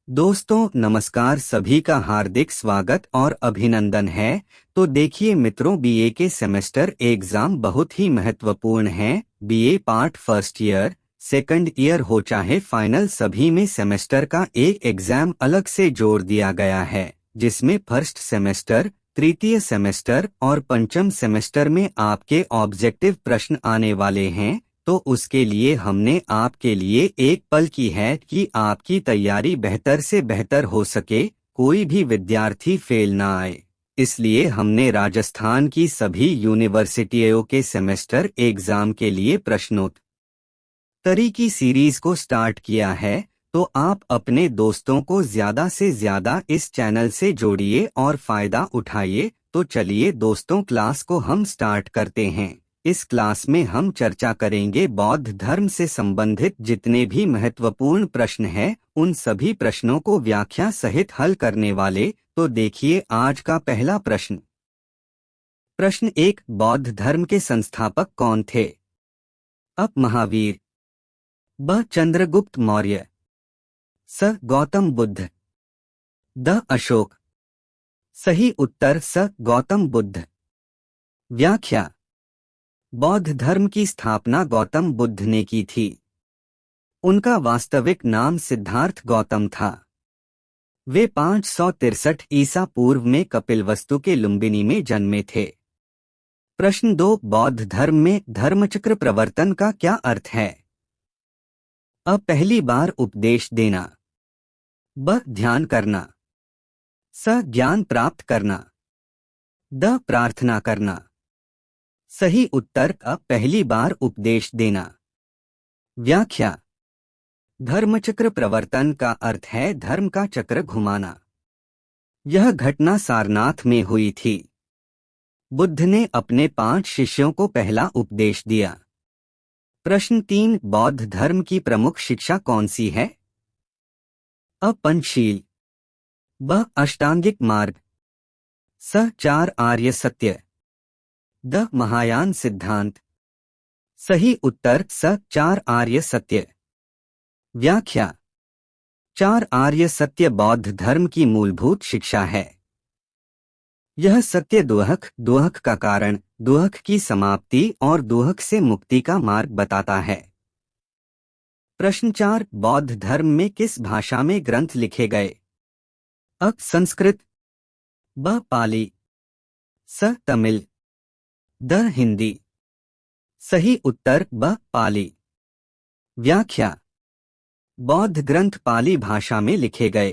दोस्तों नमस्कार, सभी का हार्दिक स्वागत और अभिनंदन है। तो देखिए मित्रों, बीए के सेमेस्टर एग्जाम बहुत ही महत्वपूर्ण हैं। BA part first year, second year हो चाहे फाइनल, सभी में सेमेस्टर का एक एग्जाम अलग से जोड़ दिया गया है, जिसमें फर्स्ट सेमेस्टर, तृतीय सेमेस्टर और पंचम सेमेस्टर में आपके ऑब्जेक्टिव प्रश्न आने वाले हैं। तो उसके लिए हमने आपके लिए एक पल की है कि आपकी तैयारी बेहतर से बेहतर हो सके, कोई भी विद्यार्थी फेल ना आए। इसलिए हमने राजस्थान की सभी यूनिवर्सिटियों के सेमेस्टर एग्जाम के लिए प्रश्नोत्तरी की सीरीज को स्टार्ट किया है। तो आप अपने दोस्तों को ज्यादा से ज्यादा इस चैनल से जोड़िए और फायदा उठाइए। तो चलिए दोस्तों, क्लास को हम स्टार्ट करते हैं। इस क्लास में हम चर्चा करेंगे बौद्ध धर्म से संबंधित जितने भी महत्वपूर्ण प्रश्न हैं, उन सभी प्रश्नों को व्याख्या सहित हल करने वाले। तो देखिए आज का पहला प्रश्न। प्रश्न 1, बौद्ध धर्म के संस्थापक कौन थे? अ. महावीर, ब. चंद्रगुप्त मौर्य, स. गौतम बुद्ध, द. अशोक। सही उत्तर स. गौतम बुद्ध। व्याख्या: बौद्ध धर्म की स्थापना गौतम बुद्ध ने की थी। उनका वास्तविक नाम सिद्धार्थ गौतम था। वे 563 ईसा पूर्व में कपिलवस्तु के लुम्बिनी में जन्मे थे। प्रश्न 2, बौद्ध धर्म में धर्मचक्र प्रवर्तन का क्या अर्थ है? अ. पहली बार उपदेश देना, ब. ध्यान करना, स. ज्ञान प्राप्त करना, द. प्रार्थना करना। सही उत्तर अ. पहली बार उपदेश देना। व्याख्या: धर्मचक्र प्रवर्तन का अर्थ है धर्म का चक्र घुमाना। यह घटना सारनाथ में हुई थी। बुद्ध ने अपने 5 शिष्यों को पहला उपदेश दिया। प्रश्न 3, बौद्ध धर्म की प्रमुख शिक्षा कौन सी है? अ. पंचशील, ब. अष्टांगिक मार्ग, स. 4 आर्य सत्य, द. महायान सिद्धांत। सही उत्तर स. 4 आर्य सत्य। व्याख्या: 4 आर्य सत्य बौद्ध धर्म की मूलभूत शिक्षा है। यह सत्य दुहक, दुहक का कारण, दुहक की समाप्ति और दुहक से मुक्ति का मार्ग बताता है। प्रश्न 4, बौद्ध धर्म में किस भाषा में ग्रंथ लिखे गए? अ. संस्कृत, ब. पाली, स. तमिल, द. हिंदी। सही उत्तर ब. पाली। व्याख्या: बौद्ध ग्रंथ पाली भाषा में लिखे गए।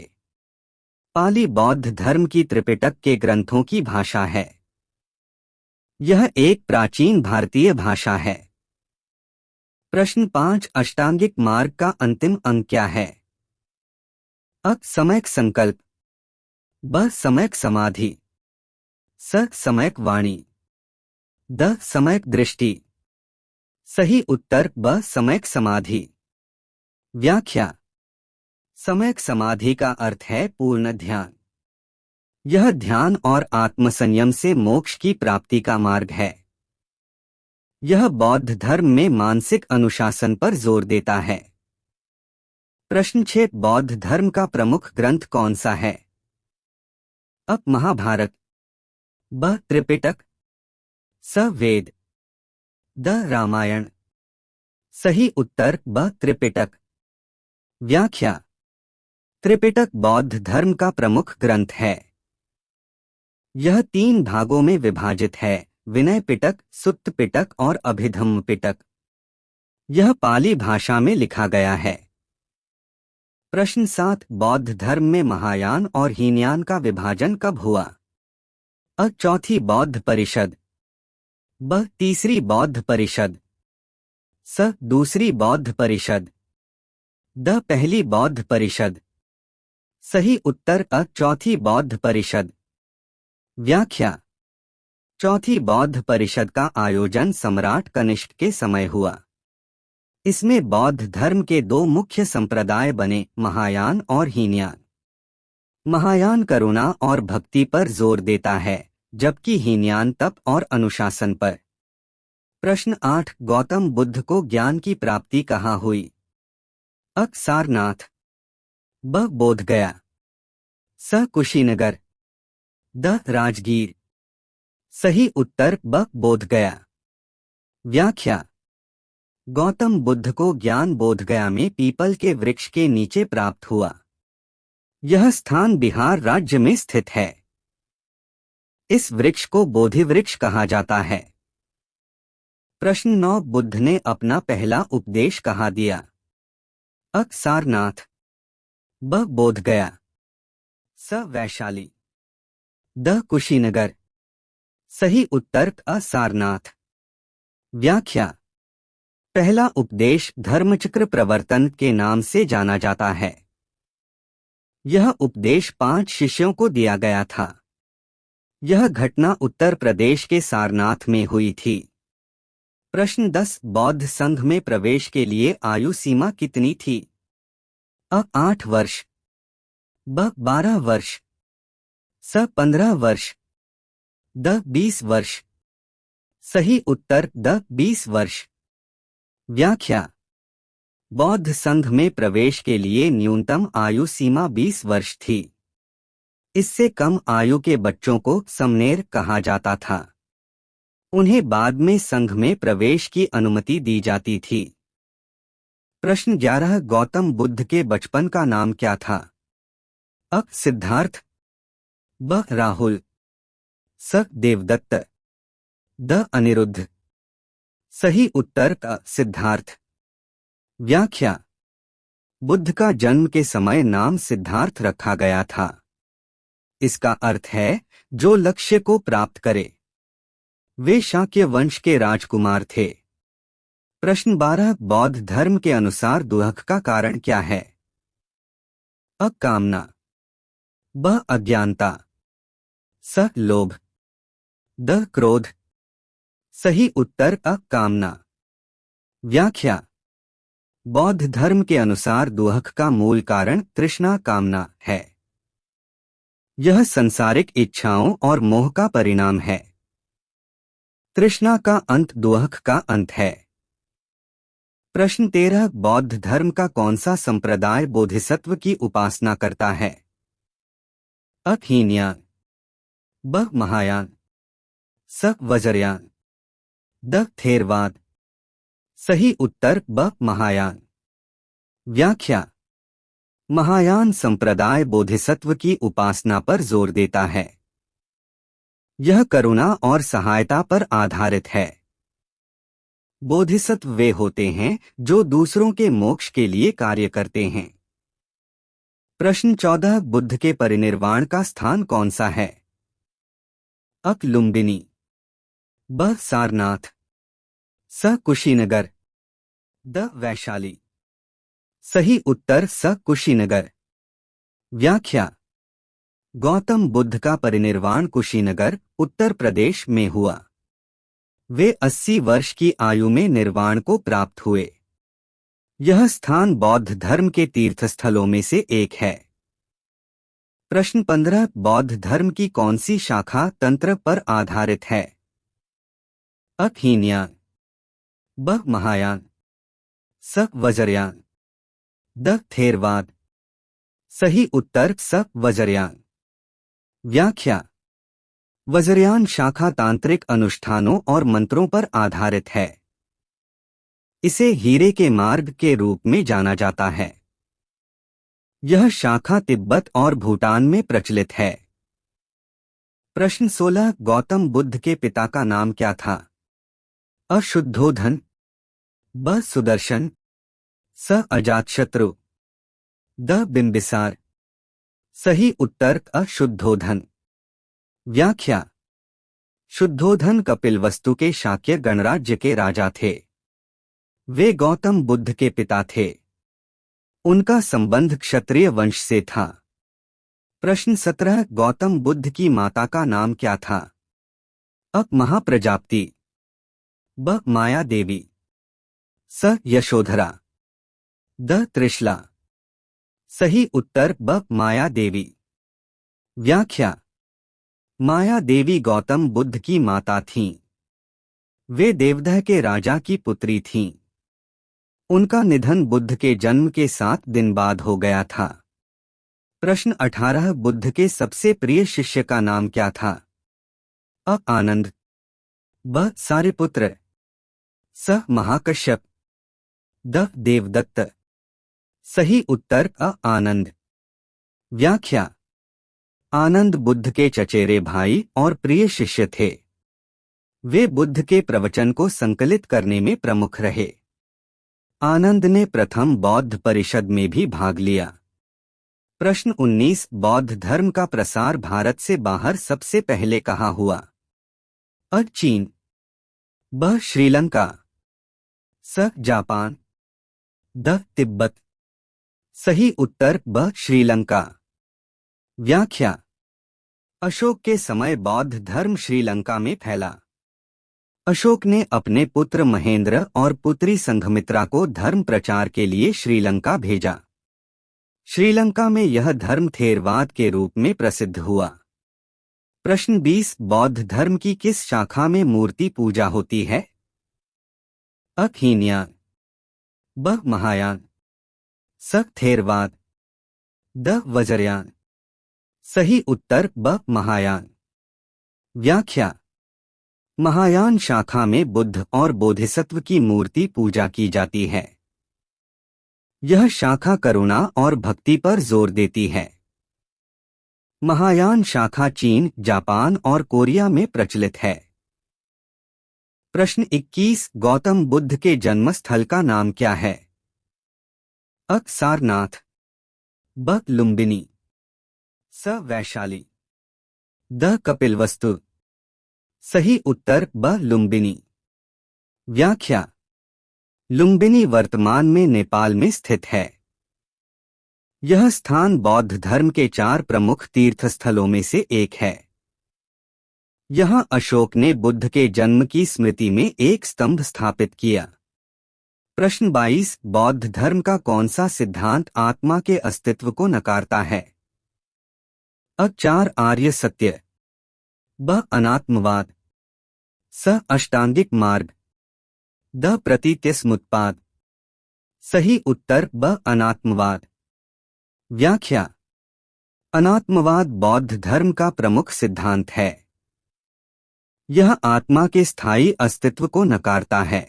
पाली बौद्ध धर्म की त्रिपिटक के ग्रंथों की भाषा है। यह एक प्राचीन भारतीय भाषा है। प्रश्न 5, अष्टांगिक मार्ग का अंतिम अंग क्या है? अ. सम्यक संकल्प, ब. सम्यक समाधि, स. सम्यक वाणी, द. सम्यक दृष्टि। सही उत्तर ब. सम्यक समाधि। व्याख्या: सम्यक समाधि का अर्थ है पूर्ण ध्यान। यह ध्यान और आत्मसंयम से मोक्ष की प्राप्ति का मार्ग है। यह बौद्ध धर्म में मानसिक अनुशासन पर जोर देता है। प्रश्न 6, बौद्ध धर्म का प्रमुख ग्रंथ कौन सा है? अ. महाभारत, ब. त्रिपिटक, स. वेद, द. रामायण। सही उत्तर ब. त्रिपिटक। व्याख्या: त्रिपिटक बौद्ध धर्म का प्रमुख ग्रंथ है। यह 3 भागों में विभाजित है: विनय पिटक, सुत्त पिटक और अभिधम्म पिटक। यह पाली भाषा में लिखा गया है। प्रश्न 7, बौद्ध धर्म में महायान और हीनयान का विभाजन कब हुआ? अ. चौथी बौद्ध परिषद, ब. तीसरी बौद्ध परिषद, स. दूसरी बौद्ध परिषद, द. पहली बौद्ध परिषद। सही उत्तर अ. चौथी बौद्ध परिषद। व्याख्या: चौथी बौद्ध परिषद का आयोजन सम्राट कनिष्क के समय हुआ। इसमें बौद्ध धर्म के 2 मुख्य संप्रदाय बने, महायान और हीनयान। महायान करुणा और भक्ति पर जोर देता है, जबकि हीनयान तप और अनुशासन पर। प्रश्न 8, गौतम बुद्ध को ज्ञान की प्राप्ति कहाँ हुई? अ. सारनाथ, ब बोधगया, स कुशीनगर, द राजगीर। सही उत्तर ब बोधगया। व्याख्या। गौतम बुद्ध को ज्ञान बोधगया में पीपल के वृक्ष के नीचे प्राप्त हुआ। यह स्थान बिहार राज्य में स्थित है। इस वृक्ष को बोधि वृक्ष कहा जाता है। प्रश्न 9, बुद्ध ने अपना पहला उपदेश कहाँ दिया? अ सारनाथ, ब बोधगया, स वैशाली, द कुशीनगर। सही उत्तर अ सारनाथ। व्याख्या। पहला उपदेश धर्मचक्र प्रवर्तन के नाम से जाना जाता है। यह उपदेश 5 शिष्यों को दिया गया था। यह घटना उत्तर प्रदेश के सारनाथ में हुई थी। प्रश्न 10, बौद्ध संघ में प्रवेश के लिए आयु सीमा कितनी थी? अ 8 वर्ष, ब 12 वर्ष, स 15 वर्ष, द 20 वर्ष। सही उत्तर द 20 वर्ष। व्याख्या। बौद्ध संघ में प्रवेश के लिए न्यूनतम आयु सीमा 20 वर्ष थी। इससे कम आयु के बच्चों को समनेर कहा जाता था। उन्हें बाद में संघ में प्रवेश की अनुमति दी जाती थी। प्रश्न 11, गौतम बुद्ध के बचपन का नाम क्या था? अ सिद्धार्थ, ब राहुल, स देवदत्त, द अनिरुद्ध। सही उत्तर अ सिद्धार्थ। व्याख्या। बुद्ध का जन्म के समय नाम सिद्धार्थ रखा गया था। इसका अर्थ है जो लक्ष्य को प्राप्त करे। वे शाक्य वंश के राजकुमार थे। प्रश्न 12, बौद्ध धर्म के अनुसार दुख का कारण क्या है? अ कामना, ब अज्ञानता, स लोभ, द क्रोध। सही उत्तर अ कामना। व्याख्या। बौद्ध धर्म के अनुसार दुख का मूल कारण तृष्णा कामना है। यह संसारिक इच्छाओं और मोह का परिणाम है। तृष्णा का अंत दुख का अंत है। प्रश्न 13, बौद्ध धर्म का कौन सा संप्रदाय बोधिसत्व की उपासना करता है? अ हीनयान, ब महायान, स वज्रयान, द थेरवाद। सही उत्तर ब महायान। व्याख्या। महायान संप्रदाय बोधिसत्व की उपासना पर जोर देता है। यह करुणा और सहायता पर आधारित है। बोधिसत्व वे होते हैं जो दूसरों के मोक्ष के लिए कार्य करते हैं। प्रश्न 14, बुद्ध के परिनिर्वाण का स्थान कौन सा है? अ लुम्बिनी, ब सारनाथ, स कुशीनगर, द वैशाली। सही उत्तर स कुशीनगर। व्याख्या। गौतम बुद्ध का परिनिर्वाण कुशीनगर, उत्तर प्रदेश में हुआ। वे 80 वर्ष की आयु में निर्वाण को प्राप्त हुए। यह स्थान बौद्ध धर्म के तीर्थस्थलों में से एक है। प्रश्न 15, बौद्ध धर्म की कौन सी शाखा तंत्र पर आधारित है? अ हीनयान, ब महायान, स वज्रयान, द थेरवाद। सही उत्तर स वज्रयान। व्याख्या। वज्रयान शाखा तांत्रिक अनुष्ठानों और मंत्रों पर आधारित है। इसे हीरे के मार्ग के रूप में जाना जाता है। यह शाखा तिब्बत और भूटान में प्रचलित है। प्रश्न 16, गौतम बुद्ध के पिता का नाम क्या था? अ शुद्धोधन, ब सुदर्शन, स अजातशत्रु, द बिंबिसार। सही उत्तर अ शुद्धोधन। व्याख्या। शुद्धोधन कपिलवस्तु के शाक्य गणराज्य के राजा थे। वे गौतम बुद्ध के पिता थे। उनका संबंध क्षत्रिय वंश से था। प्रश्न 17, गौतम बुद्ध की माता का नाम क्या था? अ महाप्रजापति, ब माया देवी, स यशोधरा, द त्रिशला। सही उत्तर ब माया देवी। व्याख्या। माया देवी गौतम बुद्ध की माता थीं। वे देवदह के राजा की पुत्री थीं। उनका निधन बुद्ध के जन्म के 7 दिन बाद हो गया था। प्रश्न 18 बुद्ध के सबसे प्रिय शिष्य का नाम क्या था? अ. आनंद, ब. सारिपुत्र, स. महाकश्यप, द. देवदत्त। सही उत्तर अ. आनंद। व्याख्या: आनंद बुद्ध के चचेरे भाई और प्रिय शिष्य थे। वे बुद्ध के प्रवचन को संकलित करने में प्रमुख रहे। आनंद ने प्रथम बौद्ध परिषद में भी भाग लिया। प्रश्न 19 बौद्ध धर्म का प्रसार भारत से बाहर सबसे पहले कहाँ हुआ? अ. चीन, ब. श्रीलंका, स. जापान, द. तिब्बत। सही उत्तर ब. श्रीलंका। व्याख्या: अशोक के समय बौद्ध धर्म श्रीलंका में फैला। अशोक ने अपने पुत्र महेंद्र और पुत्री संघमित्रा को धर्म प्रचार के लिए श्रीलंका भेजा। श्रीलंका में यह धर्म थेरवाद के रूप में प्रसिद्ध हुआ। प्रश्न 20 बौद्ध धर्म की किस शाखा में मूर्ति पूजा होती है? अ. हीनयान, ब. महायान, स. थेरवाद, द. वज्रयान। सही उत्तर ब. महायान। व्याख्या: महायान शाखा में बुद्ध और बोधिसत्व की मूर्ति पूजा की जाती है। यह शाखा करुणा और भक्ति पर जोर देती है। महायान शाखा चीन, जापान और कोरिया में प्रचलित है। प्रश्न 21 गौतम बुद्ध के जन्मस्थल का नाम क्या है? अ. सारनाथ, ब. लुम्बिनी, स. वैशाली, द. कपिलवस्तु। सही उत्तर ब. लुम्बिनी। व्याख्या: लुम्बिनी वर्तमान में नेपाल में स्थित है। यह स्थान बौद्ध धर्म के 4 प्रमुख तीर्थस्थलों में से एक है। यहां अशोक ने बुद्ध के जन्म की स्मृति में एक स्तंभ स्थापित किया। प्रश्न 22 बौद्ध धर्म का कौन सा सिद्धांत आत्मा के अस्तित्व को नकारता है? अ. 4 आर्य सत्य, ब. अनात्मवाद, स. अष्टांगिक मार्ग, द. प्रतीत्यसमुत्पाद। सही उत्तर ब. अनात्मवाद। व्याख्या: अनात्मवाद बौद्ध धर्म का प्रमुख सिद्धांत है। यह आत्मा के स्थायी अस्तित्व को नकारता है।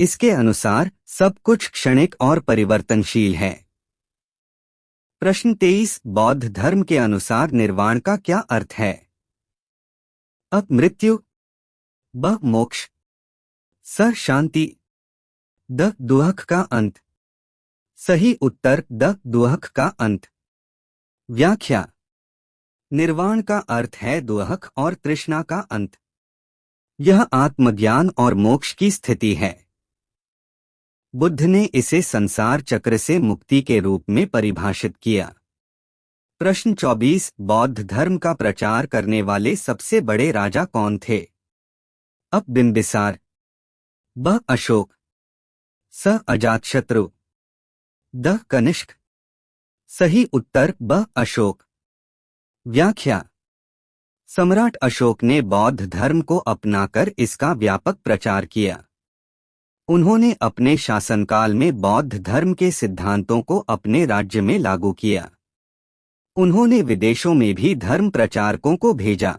इसके अनुसार सब कुछ क्षणिक और परिवर्तनशील है। प्रश्न 23 बौद्ध धर्म के अनुसार निर्वाण का क्या अर्थ है? अ. मृत्यु, ब. मोक्ष, स. शांति, द. दुख का अंत। सही उत्तर द. दुख का अंत। व्याख्या: निर्वाण का अर्थ है दुख और तृष्णा का अंत। यह आत्मज्ञान और मोक्ष की स्थिति है। बुद्ध ने इसे संसार चक्र से मुक्ति के रूप में परिभाषित किया। प्रश्न 24 बौद्ध धर्म का प्रचार करने वाले सबसे बड़े राजा कौन थे? अ. बिंबिसार, ब. अशोक, स. अजातशत्रु, द. कनिष्क। सही उत्तर ब. अशोक। व्याख्या: सम्राट अशोक ने बौद्ध धर्म को अपनाकर इसका व्यापक प्रचार किया। उन्होंने अपने शासनकाल में बौद्ध धर्म के सिद्धांतों को अपने राज्य में लागू किया। उन्होंने विदेशों में भी धर्म प्रचारकों को भेजा।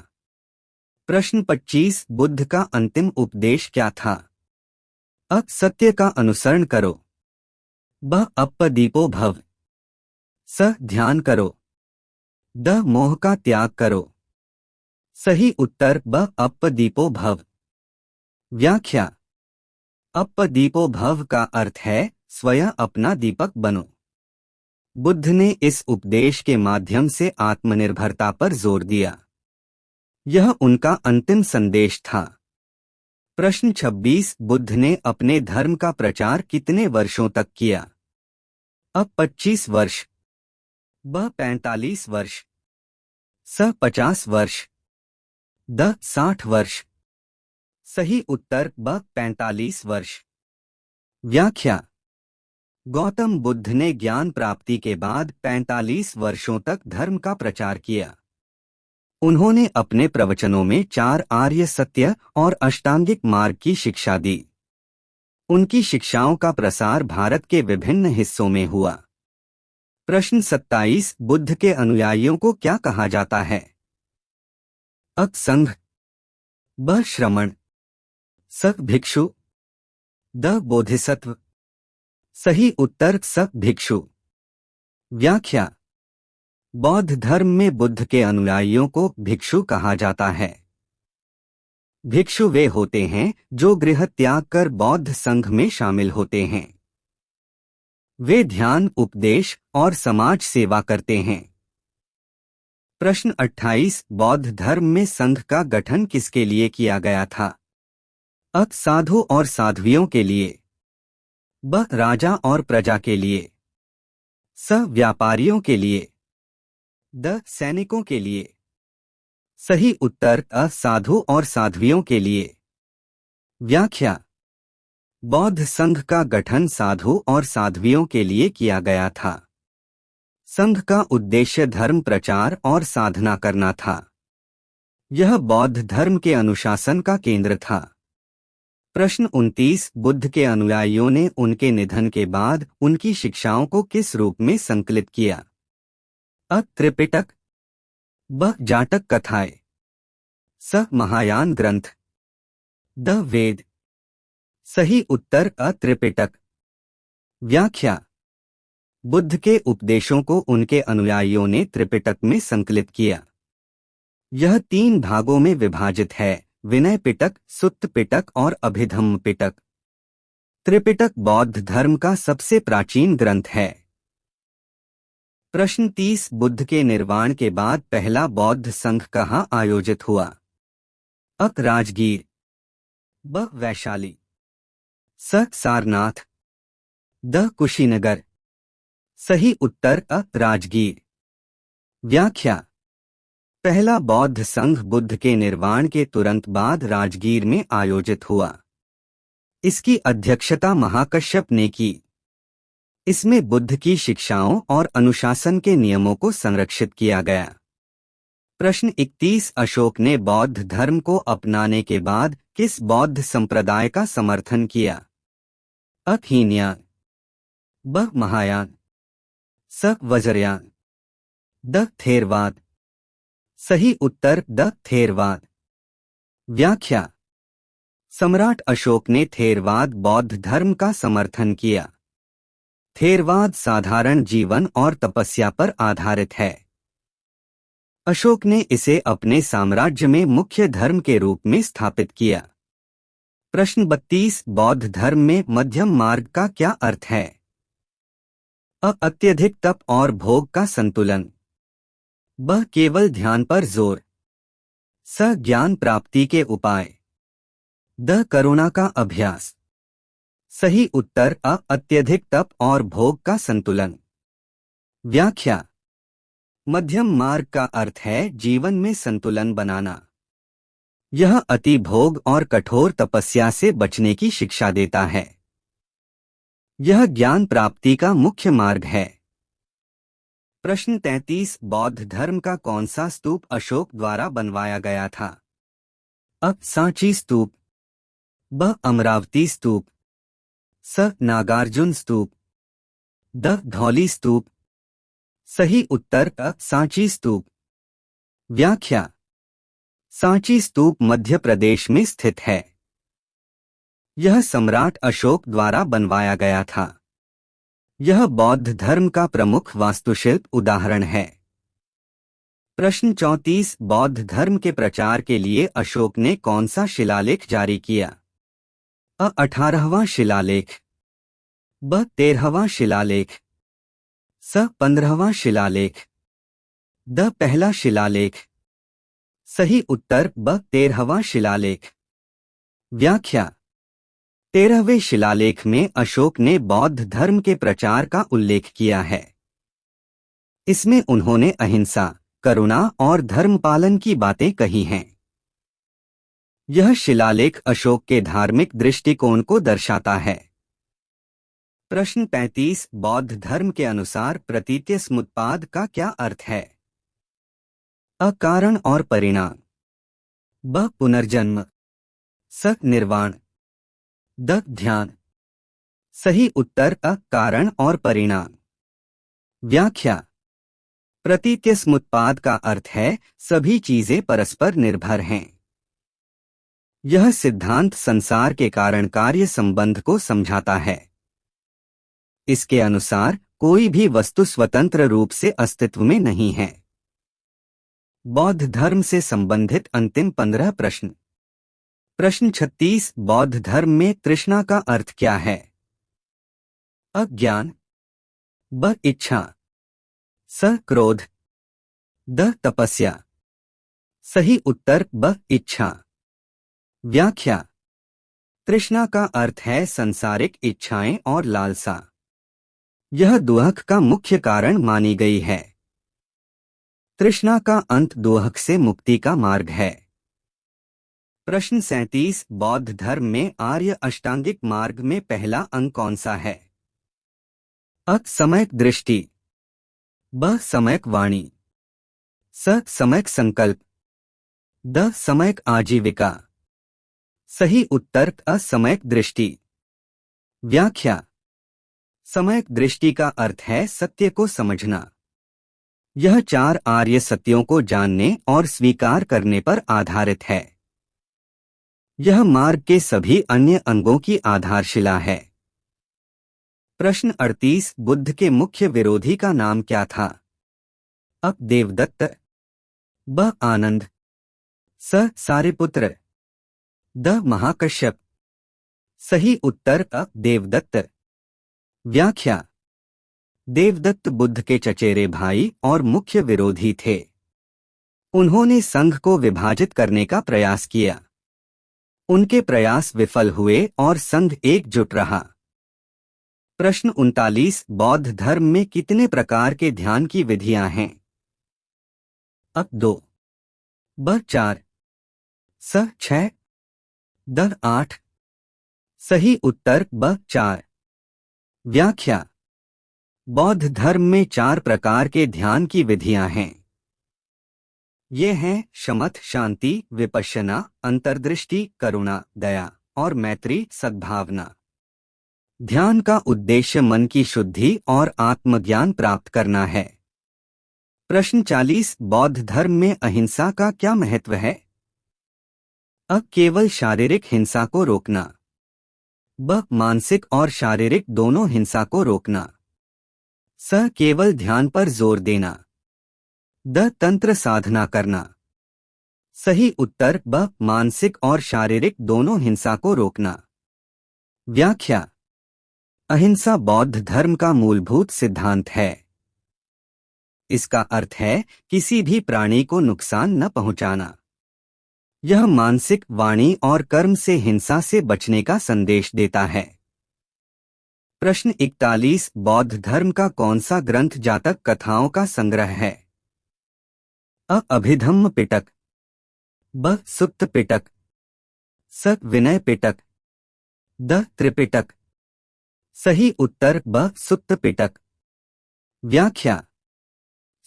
प्रश्न 25 बुद्ध का अंतिम उपदेश क्या था? अ. सत्य का अनुसरण करो, ब. अप्पदीपो भव, स. ध्यान करो, द. मोह का त्याग करो। सही उत्तर ब. अप्पदीपो भव। व्याख्या: अप्पदीपो भव का अर्थ है स्वयं अपना दीपक बनो। बुद्ध ने इस उपदेश के माध्यम से आत्मनिर्भरता पर जोर दिया। यह उनका अंतिम संदेश था। प्रश्न 26 बुद्ध ने अपने धर्म का प्रचार कितने वर्षों तक किया? अ. 25 वर्ष, ब. 45 वर्ष, स. 50 वर्ष, द. 60 वर्ष। सही उत्तर ब. 45 वर्ष। व्याख्या: गौतम बुद्ध ने ज्ञान प्राप्ति के बाद 45 वर्षों तक धर्म का प्रचार किया। उन्होंने अपने प्रवचनों में 4 आर्य सत्य और अष्टांगिक मार्ग की शिक्षा दी। उनकी शिक्षाओं का प्रसार भारत के विभिन्न हिस्सों में हुआ। प्रश्न 27 बुद्ध के अनुयायियों को क्या कहा जाता है? अ संघ, ब श्रमण, स भिक्षु, द बोधिसत्व। सही उत्तर स भिक्षु। व्याख्या। बौद्ध धर्म में बुद्ध के अनुयायियों को भिक्षु कहा जाता है। भिक्षु वे होते हैं जो गृह त्याग कर बौद्ध संघ में शामिल होते हैं। वे ध्यान, उपदेश और समाज सेवा करते हैं। प्रश्न 28 बौद्ध धर्म में संघ का गठन किसके लिए किया गया था? अ साधु और साध्वियों के लिए, ब राजा और प्रजा के लिए, स व्यापारियों के लिए, द सैनिकों के लिए। सही उत्तर अ साधु और साध्वियों के लिए। व्याख्या। बौद्ध संघ का गठन साधु और साध्वियों के लिए किया गया था। संघ का उद्देश्य धर्म प्रचार और साधना करना था। यह बौद्ध धर्म के अनुशासन का केंद्र था। प्रश्न 29 बुद्ध के अनुयायियों ने उनके निधन के बाद उनकी शिक्षाओं को किस रूप में संकलित किया? अ त्रिपिटक, ब जाटक कथाएं, स महायान ग्रंथ, द वेद। सही उत्तर अ त्रिपिटक। व्याख्या। बुद्ध के उपदेशों को उनके अनुयायियों ने त्रिपिटक में संकलित किया। यह 3 भागों में विभाजित है: विनय पिटक, सुत्त पिटक और अभिधम्म पिटक। त्रिपिटक बौद्ध धर्म का सबसे प्राचीन ग्रंथ है। प्रश्न 30 बुद्ध के निर्वाण के बाद पहला बौद्ध संघ कहाँ आयोजित हुआ? अ राजगीर, ब वैशाली, स सारनाथ, द कुशीनगर। सही उत्तर अ राजगीर। व्याख्या। पहला बौद्ध संघ बुद्ध के निर्वाण के तुरंत बाद राजगीर में आयोजित हुआ। इसकी अध्यक्षता महाकश्यप ने की। इसमें बुद्ध की शिक्षाओं और अनुशासन के नियमों को संरक्षित किया गया। प्रश्न 31 अशोक ने बौद्ध धर्म को अपनाने के बाद किस बौद्ध संप्रदाय का समर्थन किया? अ हीनयान, ब महायान, स वज्रयान, द थेरवाद। सही उत्तर द थेरवाद। व्याख्या। सम्राट अशोक ने थेरवाद बौद्ध धर्म का समर्थन किया। थेरवाद साधारण जीवन और तपस्या पर आधारित है। अशोक ने इसे अपने साम्राज्य में मुख्य धर्म के रूप में स्थापित किया। प्रश्न 32 बौद्ध धर्म में मध्यम मार्ग का क्या अर्थ है? अ अत्यधिक तप और भोग का संतुलन, ब केवल ध्यान पर जोर, स ज्ञान प्राप्ति के उपाय, द करुणा का अभ्यास। सही उत्तर अ अत्यधिक तप और भोग का संतुलन। व्याख्या। मध्यम मार्ग का अर्थ है जीवन में संतुलन बनाना। यह अति भोग और कठोर तपस्या से बचने की शिक्षा देता है। यह ज्ञान प्राप्ति का मुख्य मार्ग है। प्रश्न 33 बौद्ध धर्म का कौन सा स्तूप अशोक द्वारा बनवाया गया था? अ सांची स्तूप, ब अमरावती स्तूप, स नागार्जुन स्तूप, द धौली स्तूप। सही उत्तर अ सांची स्तूप। व्याख्या। सांची स्तूप मध्य प्रदेश में स्थित है। यह सम्राट अशोक द्वारा बनवाया गया था। यह बौद्ध धर्म का प्रमुख वास्तुशिल्प उदाहरण है। प्रश्न 34 बौद्ध धर्म के प्रचार के लिए अशोक ने कौन सा शिलालेख जारी किया? अ 18वां शिलालेख, ब 13वां शिलालेख, स 15वां शिलालेख, द पहला शिलालेख। सही उत्तर ब 13वां शिलालेख। व्याख्या। 13वें शिलालेख में अशोक ने बौद्ध धर्म के प्रचार का उल्लेख किया है। इसमें उन्होंने अहिंसा, करुणा और धर्म पालन की बातें कही हैं। यह शिलालेख अशोक के धार्मिक दृष्टिकोण को दर्शाता है। प्रश्न 35 बौद्ध धर्म के अनुसार प्रतीत्य समुत्पाद का क्या अर्थ है? अ कारण और परिणाम, ब पुनर्जन्म, स निर्वाण, द ध्यान। सही उत्तर अ कारण और परिणाम। व्याख्या। प्रतीत्यस्मुत्पाद का अर्थ है सभी चीजें परस्पर निर्भर हैं। यह सिद्धांत संसार के कारण कार्य संबंध को समझाता है। इसके अनुसार कोई भी वस्तु स्वतंत्र रूप से अस्तित्व में नहीं है। बौद्ध धर्म से संबंधित अंतिम 15 प्रश्न। प्रश्न 36, बौद्ध धर्म में तृष्णा का अर्थ क्या है? अज्ञान, ब इच्छा, स क्रोध, द तपस्या। सही उत्तर ब इच्छा। व्याख्या। तृष्णा का अर्थ है सांसारिक इच्छाएं और लालसा। यह दुहक का मुख्य कारण मानी गई है। तृष्णा का अंत दुहक से मुक्ति का मार्ग है। प्रश्न 37, बौद्ध धर्म में आर्य अष्टांगिक मार्ग में पहला अंग कौन सा है? अ सम्यक दृष्टि, ब सम्यक वाणी, स सम्यक संकल्प, द सम्यक आजीविका। सही उत्तर असम्यक दृष्टि। व्याख्या। सम्यक दृष्टि का अर्थ है सत्य को समझना। यह 4 आर्य सत्यों को जानने और स्वीकार करने पर आधारित है। यह मार्ग के सभी अन्य अंगों की आधारशिला है। प्रश्न 38, बुद्ध के मुख्य विरोधी का नाम क्या था? अ देवदत्त, ब आनंद, स सारिपुत्र, द महाकश्यप। सही उत्तर अ देवदत्त। व्याख्या। देवदत्त बुद्ध के चचेरे भाई और मुख्य विरोधी थे। उन्होंने संघ को विभाजित करने का प्रयास किया। उनके प्रयास विफल हुए और संघ एकजुट रहा। प्रश्न 39, बौद्ध धर्म में कितने प्रकार के ध्यान की विधियां हैं? अ 2, ब 4, स 6, द 8। सही उत्तर ब 4। व्याख्या। बौद्ध धर्म में 4 प्रकार के ध्यान की विधियां हैं। ये हैं शमथ शांति, विपश्यना, अंतर्दृष्टि, करुणा, दया और मैत्री सद्भावना। ध्यान का उद्देश्य मन की शुद्धि और आत्मज्ञान प्राप्त करना है। प्रश्न 40, बौद्ध धर्म में अहिंसा का क्या महत्व है? अ केवल शारीरिक हिंसा को रोकना, ब मानसिक और शारीरिक दोनों हिंसा को रोकना, स केवल ध्यान पर जोर देना, द तंत्र साधना करना। सही उत्तर ब मानसिक और शारीरिक दोनों हिंसा को रोकना। व्याख्या। अहिंसा बौद्ध धर्म का मूलभूत सिद्धांत है। इसका अर्थ है किसी भी प्राणी को नुकसान न पहुंचाना। यह मानसिक, वाणी और कर्म से हिंसा से बचने का संदेश देता है। प्रश्न 41, बौद्ध धर्म का कौन सा ग्रंथ जातक कथाओं का संग्रह है? अ अभिधम्म पिटक, ब सुक्त पिटक, स विनय पिटक, द त्रिपिटक। सही उत्तर ब सुक्त पिटक। व्याख्या।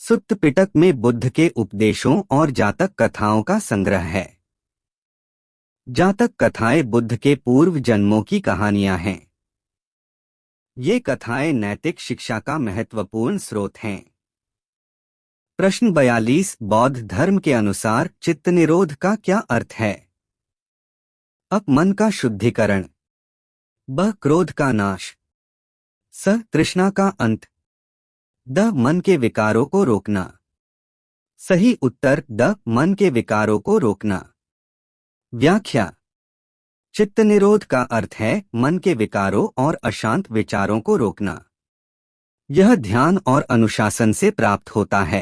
सुक्त पिटक में बुद्ध के उपदेशों और जातक कथाओं का संग्रह है। जातक कथाएं बुद्ध के पूर्व जन्मों की कहानियां हैं। ये कथाएं नैतिक शिक्षा का महत्वपूर्ण स्रोत हैं। प्रश्न 42, बौद्ध धर्म के अनुसार चित्त निरोध का क्या अर्थ है? अ मन का शुद्धिकरण, ब क्रोध का नाश, स तृष्णा का अंत, द मन के विकारों को रोकना। सही उत्तर द मन के विकारों को रोकना। व्याख्या। चित्त निरोध का अर्थ है मन के विकारों और अशांत विचारों को रोकना। यह ध्यान और अनुशासन से प्राप्त होता है।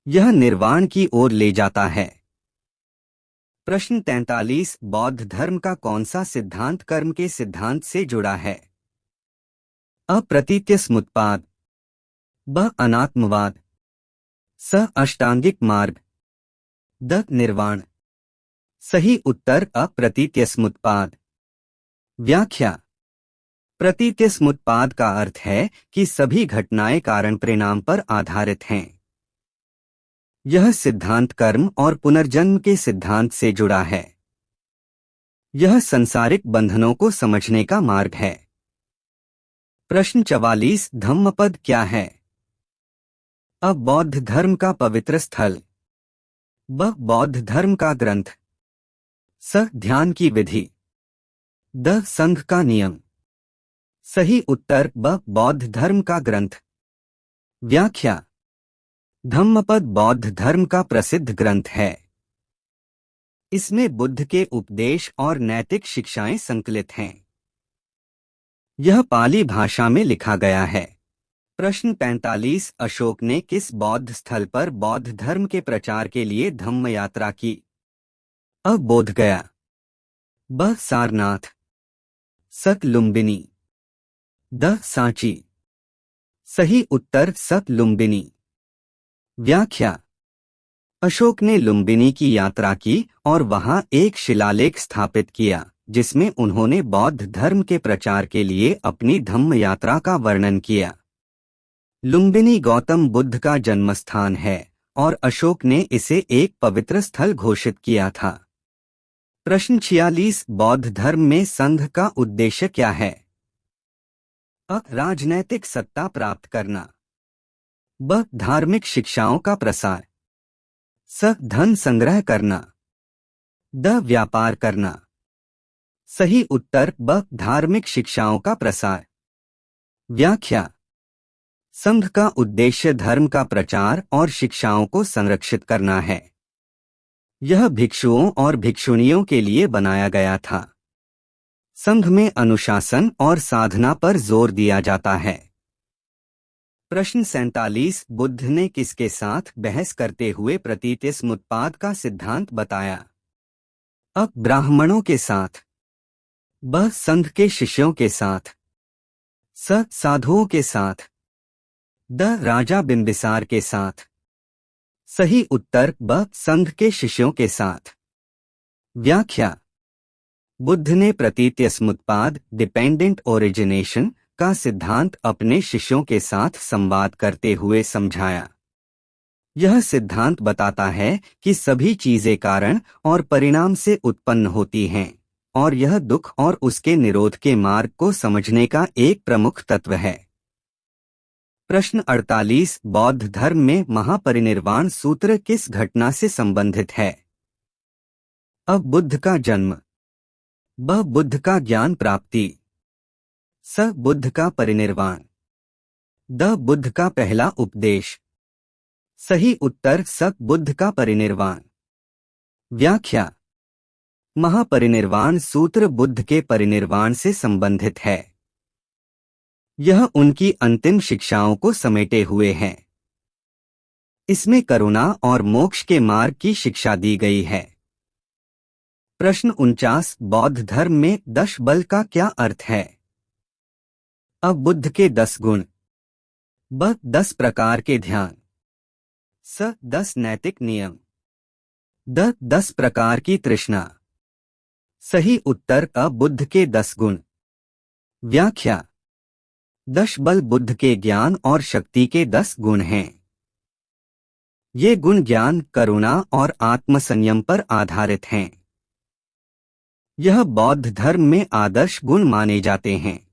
यह निर्वाण की ओर ले जाता है। प्रश्न 43, बौद्ध धर्म का कौन सा सिद्धांत कर्म के सिद्धांत से जुड़ा है? अ प्रतीत्यस्मुत्पाद, ब अनात्मवाद, स अष्टांगिक मार्ग, द निर्वाण। सही उत्तर अ प्रतीत्यस्मुत्पाद। व्याख्या। प्रतीत्यस्मुत्पाद का अर्थ है कि सभी घटनाएं कारण परिणाम पर आधारित हैं। यह सिद्धांत कर्म और पुनर्जन्म के सिद्धांत से जुड़ा है। यह संसारिक बंधनों को समझने का मार्ग है। प्रश्न 44 धम्मपद क्या है? अ बौद्ध धर्म का पवित्र स्थल, ब बौद्ध धर्म का ग्रंथ, स ध्यान की विधि, द संघ का नियम। सही उत्तर ब बौद्ध धर्म का ग्रंथ। व्याख्या। धम्मपद बौद्ध धर्म का प्रसिद्ध ग्रंथ है। इसमें बुद्ध के उपदेश और नैतिक शिक्षाएं संकलित हैं। यह पाली भाषा में लिखा गया है। प्रश्न 45 अशोक ने किस बौद्ध स्थल पर बौद्ध धर्म के प्रचार के लिए धम्म यात्रा की? अ बोधगया, ब सारनाथ, स लुम्बिनी, द सांची। सही उत्तर स लुम्बिनी। व्याख्या। अशोक ने लुम्बिनी की यात्रा की और वहां एक शिलालेख स्थापित किया जिसमें उन्होंने बौद्ध धर्म के प्रचार के लिए अपनी धम्म यात्रा का वर्णन किया। लुम्बिनी गौतम बुद्ध का जन्मस्थान है और अशोक ने इसे एक पवित्र स्थल घोषित किया था। प्रश्न 46 बौद्ध धर्म में संघ का उद्देश्य क्या है? अ राजनैतिक सत्ता प्राप्त करना, ब धार्मिक शिक्षाओं का प्रसार, स धन संग्रह करना, द व्यापार करना। सही उत्तर ब धार्मिक शिक्षाओं का प्रसार। व्याख्या। संघ का उद्देश्य धर्म का प्रचार और शिक्षाओं को संरक्षित करना है। यह भिक्षुओं और भिक्षुणियों के लिए बनाया गया था। संघ में अनुशासन और साधना पर जोर दिया जाता है। प्रश्न 47 बुद्ध ने किसके साथ बहस करते हुए प्रतीतिसमुत्पाद का सिद्धांत बताया? अ ब्राह्मणों के साथ, ब संघ के शिष्यों के साथ, स साधुओं के साथ, द राजा बिंबिसार के साथ। सही उत्तर ब संघ के शिष्यों के साथ। व्याख्या। बुद्ध ने प्रतीतिसमुत्पाद डिपेंडेंट ओरिजिनेशन का सिद्धांत अपने शिष्यों के साथ संवाद करते हुए समझाया। यह सिद्धांत बताता है कि सभी चीजें कारण और परिणाम से उत्पन्न होती हैं और यह दुख और उसके निरोध के मार्ग को समझने का एक प्रमुख तत्व है। प्रश्न 48 बौद्ध धर्म में महापरिनिर्वाण सूत्र किस घटना से संबंधित है? अ बुद्ध का जन्म, ब बुद्ध का ज्ञान प्राप्ति, स बुद्ध का परिनिर्वाण, द बुद्ध का पहला उपदेश। सही उत्तर स बुद्ध का परिनिर्वाण। व्याख्या। महापरिनिर्वाण सूत्र बुद्ध के परिनिर्वाण से संबंधित है। यह उनकी अंतिम शिक्षाओं को समेटे हुए है। इसमें करुणा और मोक्ष के मार्ग की शिक्षा दी गई है। प्रश्न 49 बौद्ध धर्म में 10 बल का क्या अर्थ है? अ बुद्ध के 10 गुण, ब 10 प्रकार के ध्यान, स 10 नैतिक नियम, द 10 प्रकार की तृष्णा। सही उत्तर अ बुद्ध के 10 गुण। व्याख्या। 10 बल बुद्ध के ज्ञान और शक्ति के 10 गुण हैं। ये गुण ज्ञान, करुणा और आत्मसंयम पर आधारित हैं। यह बौद्ध धर्म में आदर्श गुण माने जाते हैं।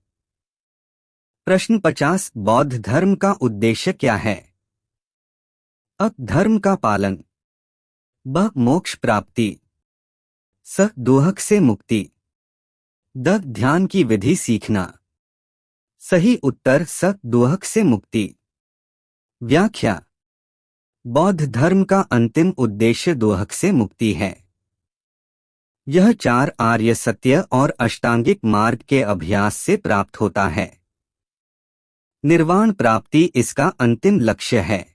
प्रश्न 50 बौद्ध धर्म का उद्देश्य क्या है? अ धर्म का पालन, ब मोक्ष प्राप्ति, स दोहक से मुक्ति, द ध्यान की विधि सीखना। सही उत्तर स दोहक से मुक्ति। व्याख्या। बौद्ध धर्म का अंतिम उद्देश्य दोहक से मुक्ति है। यह 4 आर्य सत्य और अष्टांगिक मार्ग के अभ्यास से प्राप्त होता है। निर्वाण प्राप्ति इसका अंतिम लक्ष्य है।